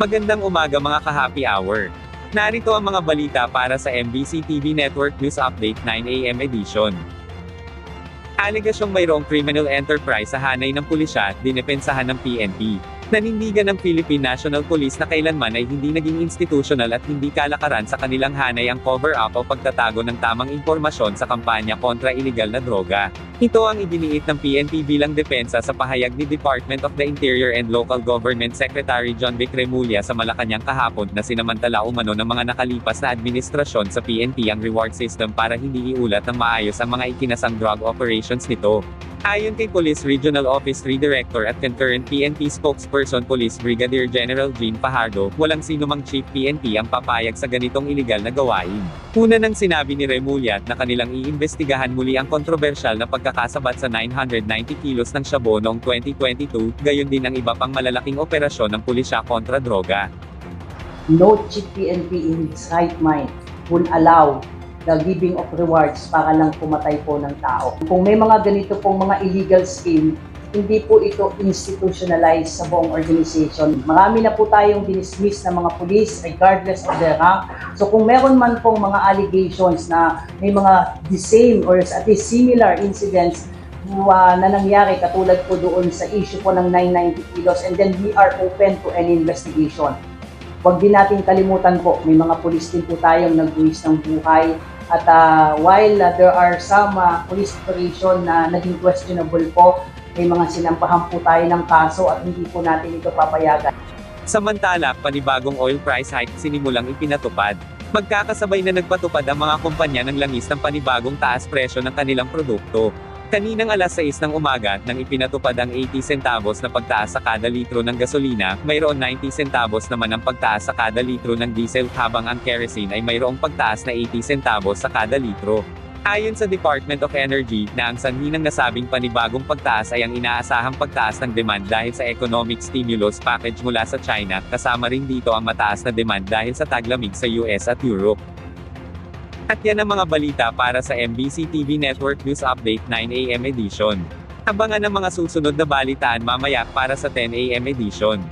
Magandang umaga mga ka-happy hour. Narito ang mga balita para sa MBC TV Network News Update 9 AM edition. Alegasyong mayroong criminal enterprise sa hanay ng pulisya, dinepensahan ng PNP. Nanindigan ng Philippine National Police na kailanman ay hindi naging institutional at hindi kalakaran sa kanilang hanay ang cover-up o pagtatago ng tamang impormasyon sa kampanya kontra iligal na droga. Ito ang idiniit ng PNP bilang depensa sa pahayag ni Department of the Interior and Local Government Secretary John Vic Remulla sa Malacanang kahapon na sinamantala umano ng mga nakalipas na administrasyon sa PNP ang reward system para hindi iulat ng maayos ang mga ikinasang drug operations nito. Ayon kay Police Regional Office 3 Director at concurrent PNP spokesperson Police Brigadier General Jean Fajardo, walang sinumang chief PNP ang papayag sa ganitong iligal na gawain. Una nang sinabi ni Remulla na kanilang iimbestigahan muli ang kontrobersyal na pagkakasabat sa 990 kilos ng shabu noong 2022, gayon din ang iba pang malalaking operasyon ng pulisya kontra droga. No chief PNP in his right mind will allow the giving of rewards para lang pumatay po ng tao. Kung may mga ganito pong mga illegal scheme, hindi po ito institutionalized sa buong organization. Marami na po tayong dinismiss na mga police regardless of their rank. So kung meron man pong mga allegations na may mga the same or at least similar incidents na nangyari katulad po doon sa issue po ng 990 kilos, and then we are open to any investigation. Huwag din natin kalimutan po, may mga police din po tayong nagbuwis ng buhay. At while there are some police operation na naging questionable po, may mga sinampahan po tayo ng kaso at hindi po natin ito papayagan. Samantala, panibagong oil price hike sinimulang ipinatupad. Magkakasabay na nagpatupad ang mga kumpanya ng langis ng panibagong taas presyo ng kanilang produkto. Kaninang alas 6 ng umaga, nang ipinatupad ang 80 centavos na pagtaas sa kada litro ng gasolina, mayroon 90 centavos naman ang pagtaas sa kada litro ng diesel, habang ang kerosene ay mayroong pagtaas na 80 centavos sa kada litro. Ayon sa Department of Energy, na ang sanhi ng nasabing panibagong pagtaas ay ang inaasahang pagtaas ng demand dahil sa economic stimulus package mula sa China, kasama rin dito ang mataas na demand dahil sa taglamig sa US at Europe. At yan ang mga balita para sa MBC TV Network News Update 9 AM edition. Abangan ang mga susunod na balitaan mamaya para sa 10 AM edition.